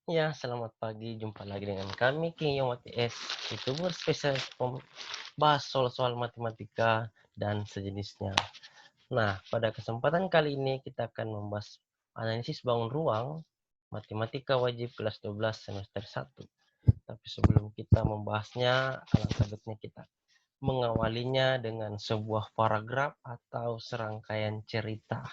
Ya, selamat pagi. Jumpa lagi dengan kami, King Yoma TS, YouTuber spesialis bahas soal-soal matematika dan sejenisnya. Nah, pada kesempatan kali ini kita akan membahas analisis bangun ruang matematika wajib kelas 12 semester 1. Tapi sebelum kita membahasnya, alangkah baiknya kita mengawalinya dengan sebuah paragraf atau serangkaian cerita.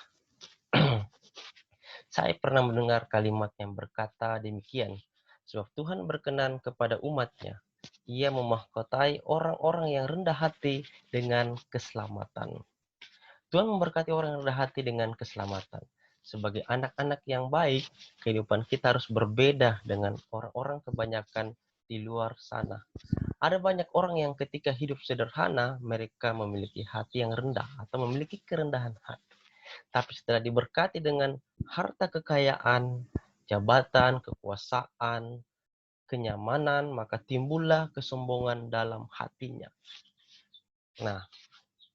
Saya pernah mendengar kalimat yang berkata demikian, sebab Tuhan berkenan kepada umat-Nya. Ia memahkotai orang-orang yang rendah hati dengan keselamatan. Tuhan memberkati orang yang rendah hati dengan keselamatan. Sebagai anak-anak yang baik, kehidupan kita harus berbeda dengan orang-orang kebanyakan di luar sana. Ada banyak orang yang ketika hidup sederhana, mereka memiliki hati yang rendah atau memiliki kerendahan hati. Tapi setelah diberkati dengan harta kekayaan, jabatan, kekuasaan, kenyamanan, maka timbullah kesombongan dalam hatinya. Nah,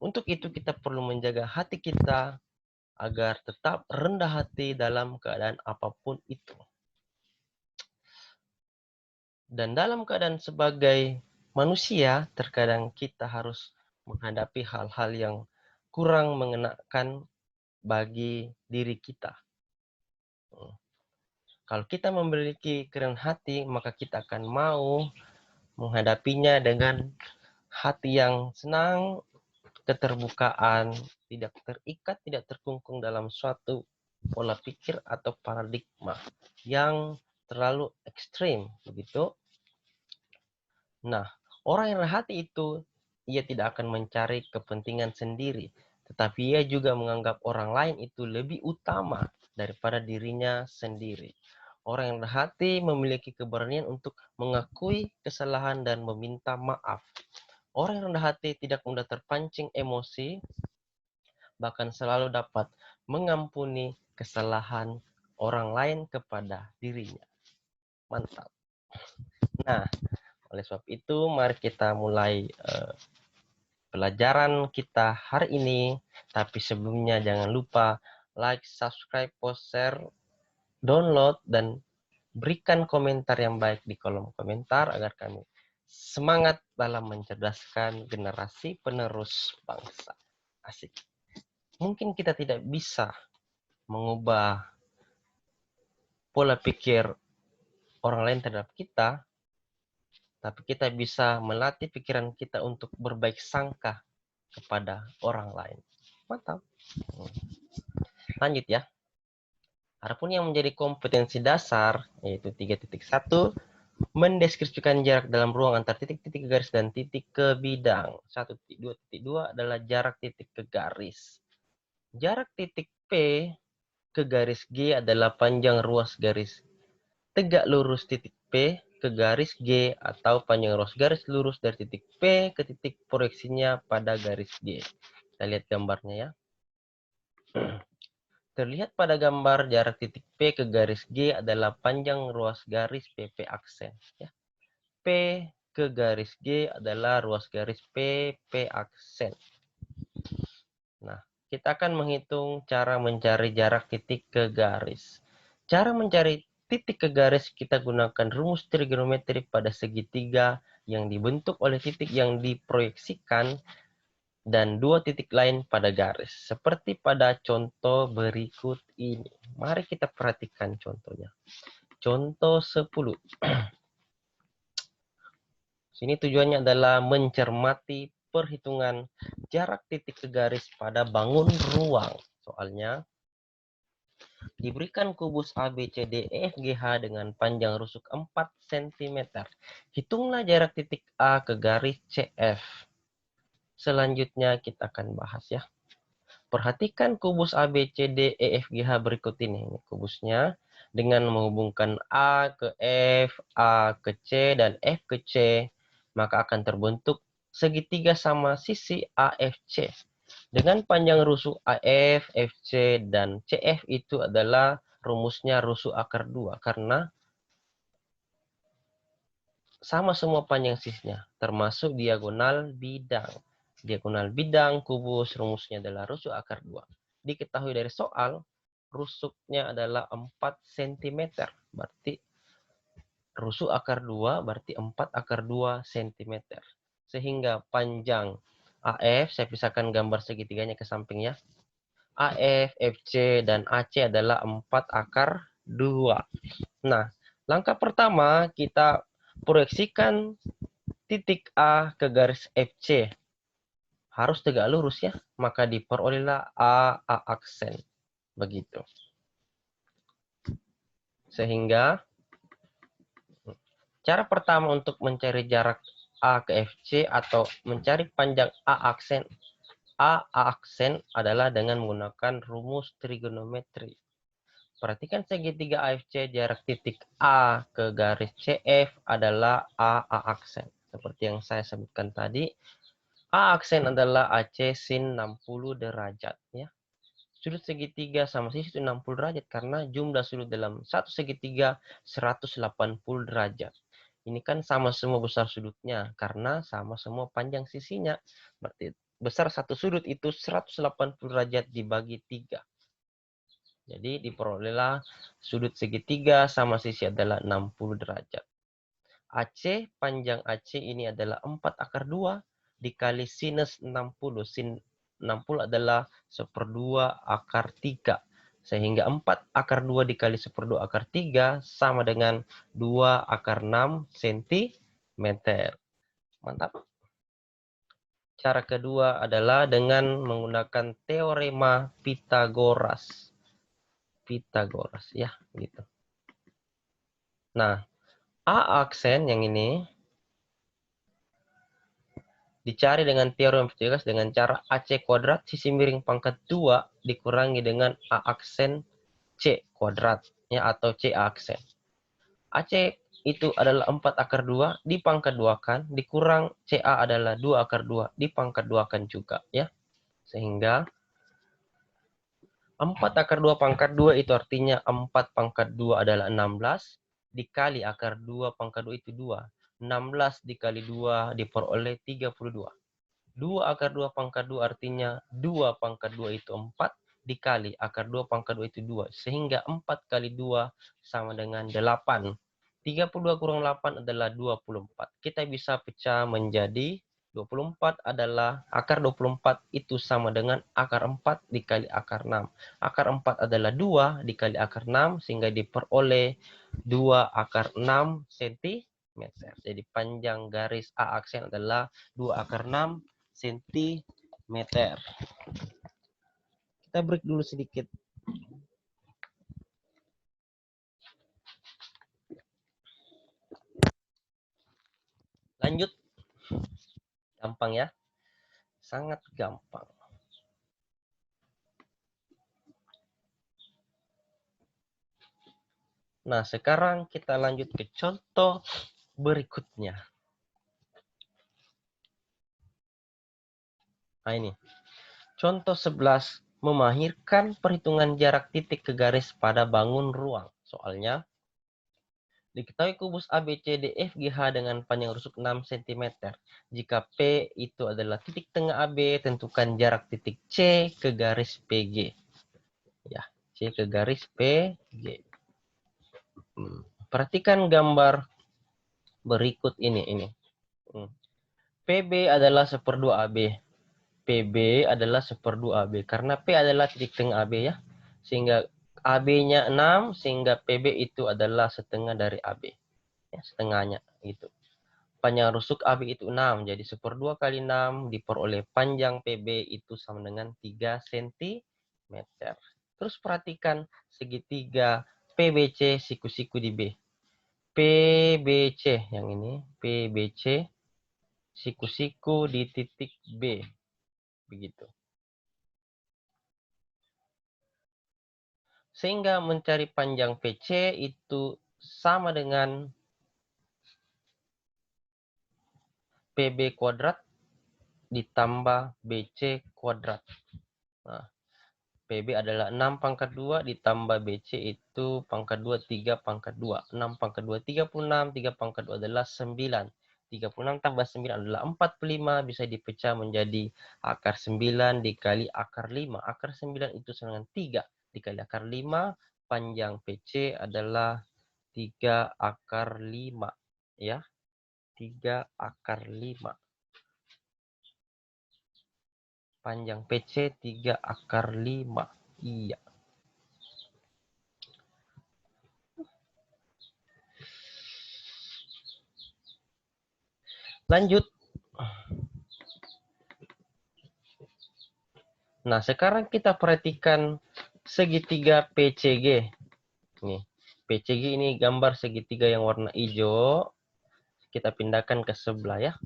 untuk itu kita perlu menjaga hati kita agar tetap rendah hati dalam keadaan apapun itu. Dan dalam keadaan sebagai manusia, terkadang kita harus menghadapi hal-hal yang kurang mengenakan bagi diri kita. Kalau kita memiliki kerendahan hati, maka kita akan mau menghadapinya dengan hati yang senang, keterbukaan, tidak terikat, tidak terkungkung dalam suatu pola pikir atau paradigma yang terlalu ekstrim, begitu. Nah, orang yang rendah hati itu, ia tidak akan mencari kepentingan sendiri, tetapi ia juga menganggap orang lain itu lebih utama daripada dirinya sendiri. Orang yang rendah hati memiliki keberanian untuk mengakui kesalahan dan meminta maaf. Orang yang rendah hati tidak mudah terpancing emosi, bahkan selalu dapat mengampuni kesalahan orang lain kepada dirinya. Mantap. Nah, oleh sebab itu, mari kita mulai pelajaran kita hari ini. Tapi sebelumnya jangan lupa like, subscribe, post, share, download, dan berikan komentar yang baik di kolom komentar agar kami semangat dalam mencerdaskan generasi penerus bangsa. Asik. Mungkin kita tidak bisa mengubah pola pikir orang lain terhadap kita, tapi kita bisa melatih pikiran kita untuk berbaik sangka kepada orang lain. Mantap. Lanjut ya. Adapun yang menjadi kompetensi dasar yaitu 3.1, mendeskripsikan jarak dalam ruang antar titik-titik garis dan titik ke bidang. 1.2.2 adalah jarak titik ke garis. Jarak titik P ke garis G adalah panjang ruas garis tegak lurus titik P ke garis G atau panjang ruas garis lurus dari titik P ke titik proyeksinya pada garis G. Kita lihat gambarnya ya. Terlihat pada gambar jarak titik P ke garis G adalah panjang ruas garis PP aksen. Ya. P ke garis G adalah ruas garis PP aksen. Nah, kita akan menghitung cara mencari jarak titik ke garis. Cara mencari titik ke garis kita gunakan rumus trigonometri pada segitiga yang dibentuk oleh titik yang diproyeksikan dan dua titik lain pada garis. Seperti pada contoh berikut ini. Mari kita perhatikan contohnya. Contoh 10. Sini tujuannya adalah mencermati perhitungan jarak titik ke garis pada bangun ruang. Soalnya, diberikan kubus ABCDEFGH dengan panjang rusuk 4 cm. Hitunglah jarak titik A ke garis CF. Selanjutnya kita akan bahas ya. Perhatikan kubus ABCDEFGH berikut ini. Ini kubusnya dengan menghubungkan A ke F, A ke C, dan F ke C, maka akan terbentuk segitiga sama sisi AFC. Dengan panjang rusuk AF, FC, dan CF itu adalah rumusnya rusuk akar 2 karena sama semua panjang sisinya, termasuk diagonal bidang. Diagonal bidang kubus rumusnya adalah rusuk akar 2. Diketahui dari soal, rusuknya adalah 4 cm. Berarti rusuk akar 2 berarti 4 akar 2 cm. Sehingga panjang AF, saya pisahkan gambar segitiganya ke samping ya. AF, FC, dan AC adalah 4 akar 2. Nah, langkah pertama kita proyeksikan titik A ke garis FC. Harus tegak lurus ya, maka diperolehlah A aksen. Begitu. Sehingga cara pertama untuk mencari jarak A ke FC atau mencari panjang A aksen adalah dengan menggunakan rumus trigonometri. Perhatikan segitiga AFC, jarak titik A ke garis CF adalah A aksen. Seperti yang saya sebutkan tadi, A aksen adalah AC sin 60 derajat. Ya. Sudut segitiga sama sisi itu 60 derajat karena jumlah sudut dalam satu segitiga 180 derajat. Ini kan sama semua besar sudutnya karena sama semua panjang sisinya. Berarti besar satu sudut itu 180 derajat dibagi 3. Jadi diperolehlah sudut segitiga sama sisi adalah 60 derajat. AC, panjang AC ini adalah 4 akar 2 dikali sinus 60. Sin 60 adalah 1/2 akar 3. Sehingga 4 akar 2 dikali 1/2 akar 3 sama dengan 2 akar 6 cm. Mantap. Cara kedua adalah dengan menggunakan teorema Pythagoras. Pythagoras ya, gitu. Nah, A aksen yang ini dicari dengan teorema Pythagoras dengan cara AC kuadrat sisi miring pangkat 2 dikurangi dengan A aksen C kuadrat ya, atau C aksen. AC itu adalah 4 akar 2 dipangkat 2 kan, dikurang CA adalah 2 akar 2 dipangkat 2 kan juga ya. Sehingga 4 akar 2 pangkat 2 itu artinya 4 pangkat 2 adalah 16. Dikali akar 2 pangkat 2 itu 2. 16 dikali 2 diperoleh 32. 2 akar 2 pangkat 2 artinya 2 pangkat 2 itu 4. Dikali akar 2 pangkat 2 itu 2. Sehingga 4 kali 2 sama dengan 8. 32 kurang 8 adalah 24. Kita bisa pecah menjadi 24 adalah akar 24 itu sama dengan akar 4 dikali akar 6. Akar 4 adalah 2 dikali akar 6 sehingga diperoleh 2 akar 6 cm. Jadi panjang garis A aksen adalah 2 akar 6 cm. Kita break dulu sedikit. Lanjut. Gampang ya. Sangat gampang. Nah, sekarang kita lanjut ke contoh berikutnya. Nah, ini. Contoh 11. Memahirkan perhitungan jarak titik ke garis pada bangun ruang. Soalnya, diketahui kubus ABCDFGH dengan panjang rusuk 6 cm. Jika P itu adalah titik tengah AB, tentukan jarak titik C ke garis PG. Ya, C ke garis PG. Perhatikan gambar berikut ini. PB adalah 1/2 AB. PB adalah 1/2 AB. Karena P adalah titik tengah AB ya. Sehingga AB-nya 6, sehingga PB itu adalah setengah dari AB. Ya, setengahnya gitu. Panjang rusuk AB itu 6. Jadi 1/2 kali 6 diperoleh panjang PB itu sama dengan 3 cm. Terus perhatikan segitiga PBC siku-siku di B. PBC yang ini, PBC siku-siku di titik B. Begitu. Sehingga mencari panjang PC itu sama dengan PB kuadrat ditambah BC kuadrat. Nah, PB adalah 6 pangkat 2 ditambah BC itu pangkat 2, 3 pangkat 2. 6 pangkat 2, 36. 3 pangkat 2 adalah 9. 36 tambah 9 adalah 45. Bisa dipecah menjadi akar 9 dikali akar 5. Akar 9 itu sama dengan 3 dikali akar 5. Panjang PC adalah 3 akar 5. Ya, 3 akar 5. Panjang PC 3 akar 5. Iya. Lanjut. Nah, sekarang kita perhatikan segitiga PCG. Nih, PCG ini gambar segitiga yang warna hijau. Kita pindahkan ke sebelah ya.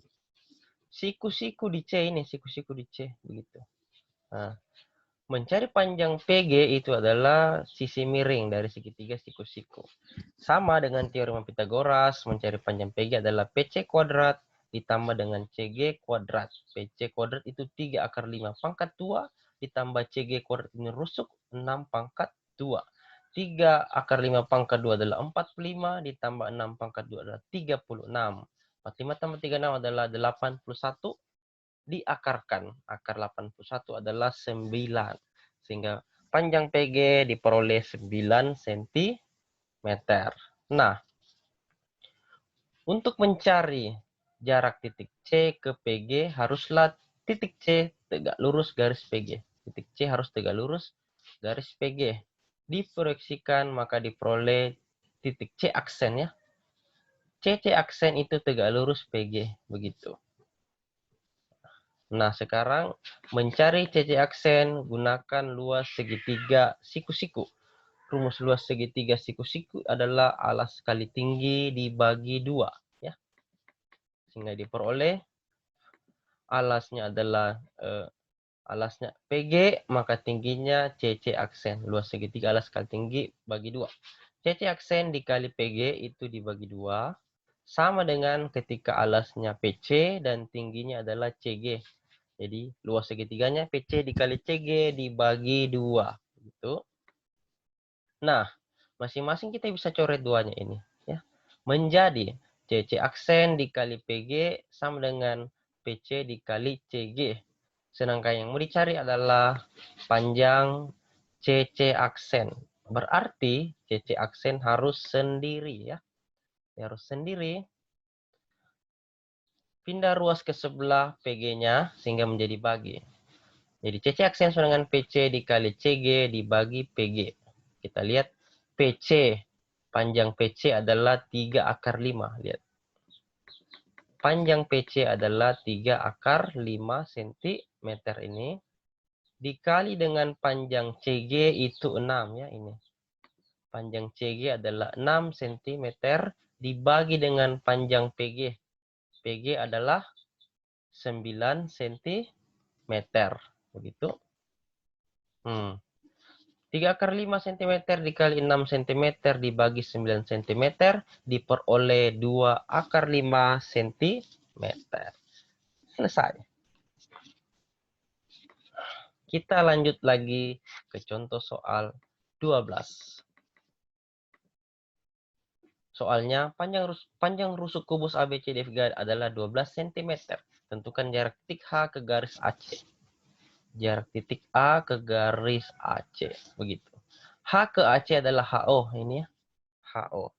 Siku-siku di C ini, siku-siku di C. Begitu. Nah, mencari panjang PG itu adalah sisi miring dari segitiga siku-siku. Sama dengan teorema Pitagoras, mencari panjang PG adalah PC kuadrat ditambah dengan CG kuadrat. PC kuadrat itu 3 akar 5 pangkat 2 ditambah CG kuadrat ini rusuk 6 pangkat 2. 3 akar 5 pangkat 2 adalah 45 ditambah 6 pangkat 2 adalah 36. 45 tambah 36 adalah 81 diakarkan. Akar 81 adalah 9. Sehingga panjang PG diperoleh 9 cm. Nah, untuk mencari jarak titik C ke PG, haruslah titik C tegak lurus garis PG. Titik C harus tegak lurus garis PG. Diproyeksikan, maka diperoleh titik C aksen ya. CC aksen itu tegak lurus PG. Begitu. Nah, sekarang mencari CC aksen, gunakan luas segitiga siku-siku. Rumus luas segitiga siku-siku adalah alas kali tinggi dibagi 2. Ya. Sehingga diperoleh alasnya adalah alasnya PG, maka tingginya CC aksen. Luas segitiga alas kali tinggi bagi 2. CC aksen dikali PG itu dibagi 2. Sama dengan ketika alasnya PC dan tingginya adalah CG. Jadi luas segitiganya PC dikali CG dibagi 2. Gitu. Nah, masing-masing kita bisa coret duanya ini. Ya. Menjadi CC aksen dikali PG sama dengan PC dikali CG. Sedangkan yang mau dicari adalah panjang CC aksen. Berarti CC aksen harus sendiri ya. Harus sendiri. Pindah ruas ke sebelah PG-nya sehingga menjadi bagi. Jadi CC aksen sama dengan PC dikali CG dibagi PG. Kita lihat PC. Panjang PC adalah 3 akar 5. Lihat. Panjang PC adalah 3 akar 5 cm ini. Dikali dengan panjang CG itu 6 ya ini. Panjang CG adalah 6 cm dibagi dengan panjang PG. PG adalah 9 cm. Begitu. 3 akar 5 cm dikali 6 cm dibagi 9 cm diperoleh 2 akar 5 cm. Selesai. Kita lanjut lagi ke contoh soal 12. Soalnya panjang rusuk kubus ABCD adalah 12 cm. Tentukan jarak titik H ke garis AC. Jarak titik A ke garis AC. Begitu. H ke AC adalah HO. Ini ya. HO.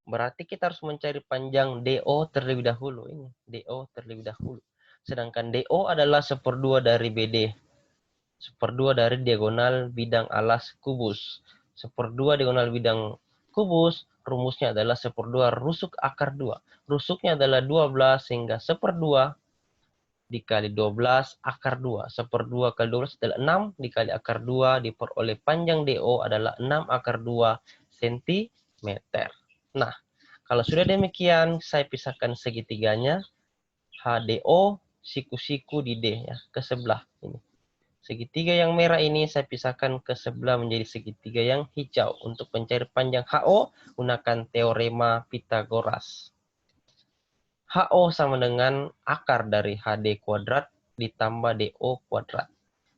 Berarti kita harus mencari panjang DO terlebih dahulu. Ini. DO terlebih dahulu. Sedangkan DO adalah 1/2 dari BD. 1/2 dari diagonal bidang alas kubus. 1/2 diagonal bidang kubus, rumusnya adalah 1/2 rusuk akar 2. Rusuknya adalah 12 sehingga 1/2 dikali 12 akar 2. 1/2 kali 12 adalah 6 dikali akar 2 diperoleh panjang DO adalah 6 akar 2 cm. Nah, kalau sudah demikian, saya pisahkan segitiganya. HDO siku-siku di D ya, ke sebelah ini. Segitiga yang merah ini saya pisahkan ke sebelah menjadi segitiga yang hijau. Untuk mencari panjang HO, gunakan teorema Pitagoras. HO sama dengan akar dari HD kuadrat ditambah DO kuadrat.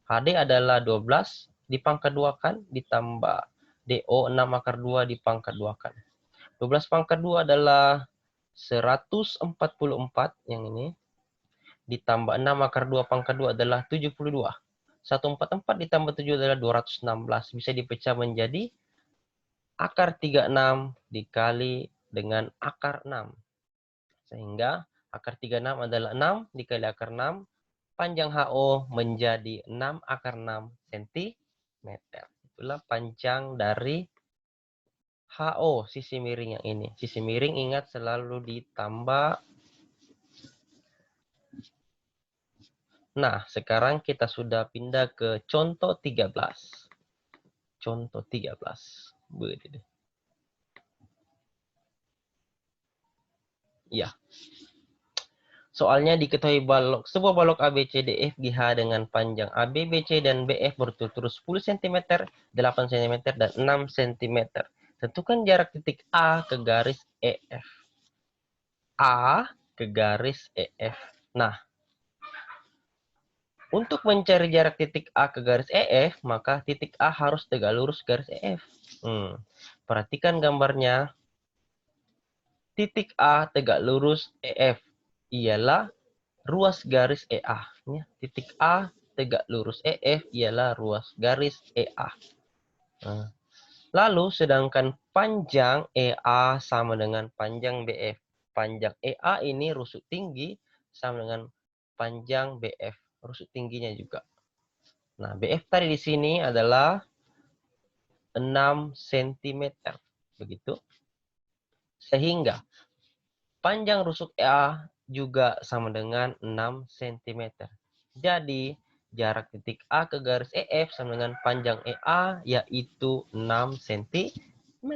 HD adalah 12 dipangkat 2 kan, ditambah DO 6 akar 2 dipangkat 2 kan. 12 pangkat 2 adalah 144 yang ini. Ditambah 6 akar 2 pangkat 2 adalah 72. 144 ditambah 7 adalah 216. Bisa dipecah menjadi akar 36 dikali dengan akar 6. Sehingga akar 36 adalah 6 dikali akar 6. Panjang HO menjadi 6 akar 6 cm. Itulah panjang dari HO, sisi miring yang ini. Sisi miring ingat selalu ditambah. Nah, sekarang kita sudah pindah ke contoh 13. Contoh 13. Begini. Ya. Soalnya diketahui sebuah balok ABCDFGH dengan panjang AB, BC, dan BF berturut-turut 10 cm, 8 cm, dan 6 cm. Tentukan jarak titik A ke garis EF. A ke garis EF. Nah, untuk mencari jarak titik A ke garis EF, maka titik A harus tegak lurus garis EF. Perhatikan gambarnya. Titik A tegak lurus EF ialah ruas garis EA. Titik A tegak lurus EF ialah ruas garis EA. Lalu sedangkan panjang EA sama dengan panjang BF. Panjang EA ini rusuk tinggi sama dengan panjang BF. Rusuk tingginya juga. Nah, BF tadi di sini adalah 6 cm. Begitu. Sehingga panjang rusuk EA juga sama dengan 6 cm. Jadi, jarak titik A ke garis EF sama dengan panjang EA, yaitu 6 cm.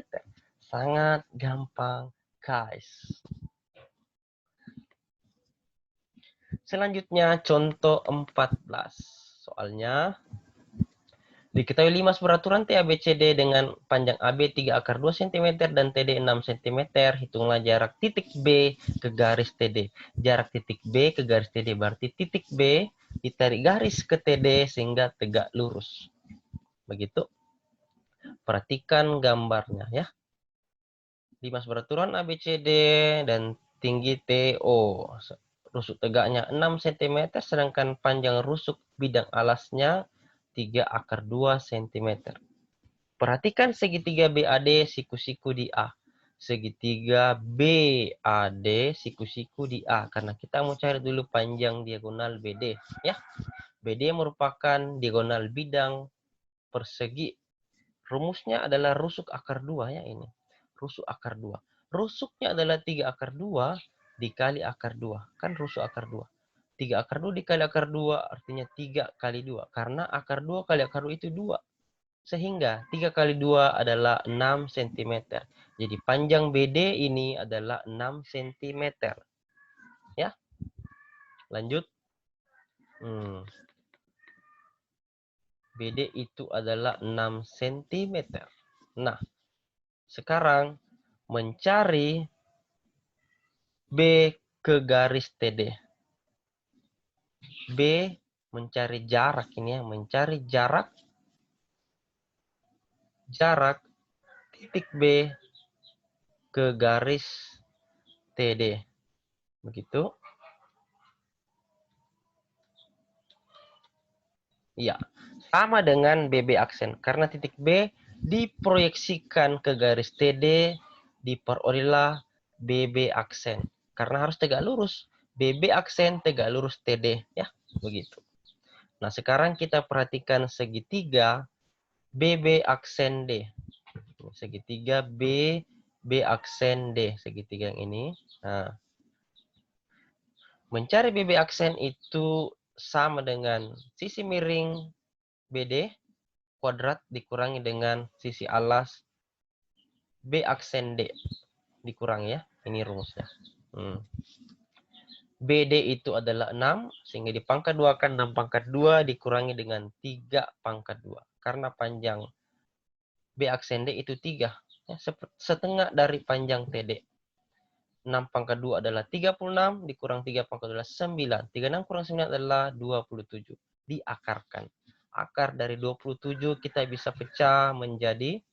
Sangat gampang, guys. Selanjutnya, contoh 14. Soalnya, diketahui 5 peraturan TABCD dengan panjang AB 3 akar 2 cm dan TD 6 cm. Hitunglah jarak titik B ke garis TD. Jarak titik B ke garis TD berarti titik B ditarik garis ke TD sehingga tegak lurus. Begitu. Perhatikan gambarnya ya. 5 peraturan ABCD dan tinggi TO. Rusuk tegaknya 6 cm sedangkan panjang rusuk bidang alasnya 3 akar 2 cm. Perhatikan segitiga BAD siku-siku di A. Segitiga BAD siku-siku di A. Karena kita mau cari dulu panjang diagonal BD. Ya. BD merupakan diagonal bidang persegi. Rumusnya adalah rusuk akar 2 ya ini. Rusuk akar 2. Rusuknya adalah 3 akar 2 dikali akar 2. Kan rusuk akar 2. 3 akar 2 dikali akar 2 artinya 3 kali 2. Karena akar 2 kali akar 2 itu 2. Sehingga 3 kali 2 adalah 6 cm. Jadi panjang BD ini adalah 6 cm. Ya, lanjut. BD itu adalah 6 cm. Nah, sekarang mencari B ke garis TD. B mencari jarak ini ya, mencari jarak titik B ke garis TD. Begitu. Iya, sama dengan BB aksen. Karena titik B diproyeksikan ke garis TD, diperolehlah BB aksen. Karena harus tegak lurus. BB aksen tegak lurus TD. Ya, begitu. Nah, sekarang kita perhatikan segitiga BB aksen D. Segitiga B aksen D. Segitiga yang ini. Nah, mencari BB aksen itu sama dengan sisi miring BD kuadrat dikurangi dengan sisi alas B aksen D. Dikurangi ya. Ini rumusnya. BD itu adalah 6. Sehingga dipangkat 2 kan 6 pangkat 2 dikurangi dengan 3 pangkat 2. Karena panjang B aksen D itu 3. Ya, setengah dari panjang TD. 6 pangkat 2 adalah 36. Dikurang 3 pangkat 2 adalah 9. 36 kurang 9 adalah 27. Diakarkan. Akar dari 27 kita bisa pecah menjadi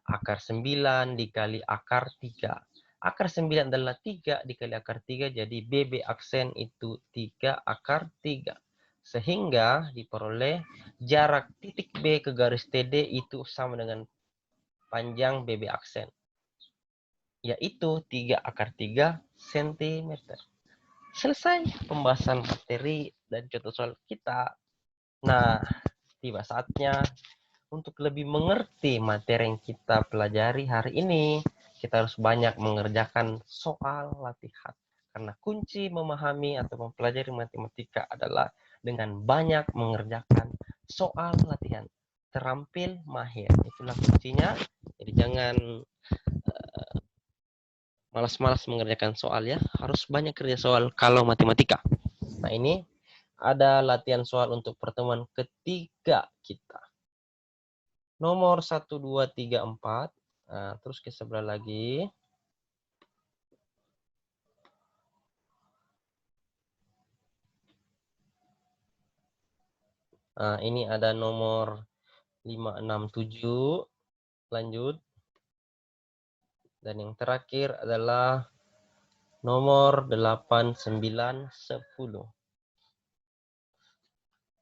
akar 9 dikali akar 3. Akar 9 adalah 3 dikali akar 3, jadi BB aksen itu 3 akar 3. Sehingga diperoleh jarak titik B ke garis TD itu sama dengan panjang BB aksen, yaitu 3 × 3 cm. Selesai pembahasan materi dan contoh soal kita. Nah, tiba saatnya untuk lebih mengerti materi yang kita pelajari hari ini, kita harus banyak mengerjakan soal latihan. Karena kunci memahami atau mempelajari matematika adalah dengan banyak mengerjakan soal latihan. Terampil mahir, itulah kuncinya. Jadi jangan malas-malas mengerjakan soal ya. Harus banyak kerja soal kalau matematika. Nah ini ada latihan soal untuk pertemuan ketiga kita. Nomor 1, 2, 3, 4. Nah, terus ke sebelah lagi. Nah, ini ada nomor 5, 6, 7. Lanjut. Dan yang terakhir adalah nomor 8, 9, 10.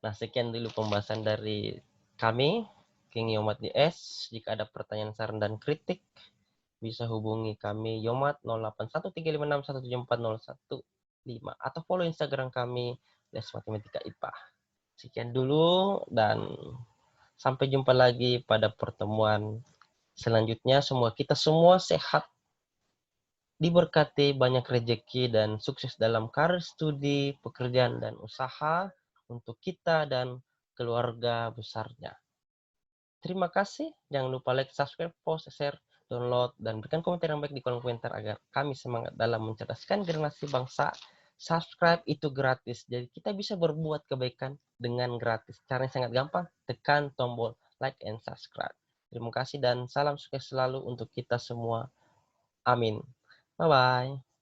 Nah, sekian dulu pembahasan dari kami, King Yomat DS. Jika ada pertanyaan, saran, dan kritik, bisa hubungi kami Yomat 081356174015 atau follow Instagram kami Les Matematika IPA. Sekian dulu dan sampai jumpa lagi pada pertemuan selanjutnya. Kita semua sehat, diberkati, banyak rezeki dan sukses dalam karir, studi, pekerjaan dan usaha untuk kita dan keluarga besarnya. Terima kasih. Jangan lupa like, subscribe, post, share, download, dan berikan komentar yang baik di kolom komentar agar kami semangat dalam mencerdaskan generasi bangsa. Subscribe itu gratis. Jadi kita bisa berbuat kebaikan dengan gratis. Caranya sangat gampang. Tekan tombol like and subscribe. Terima kasih dan salam sukses selalu untuk kita semua. Amin. Bye-bye.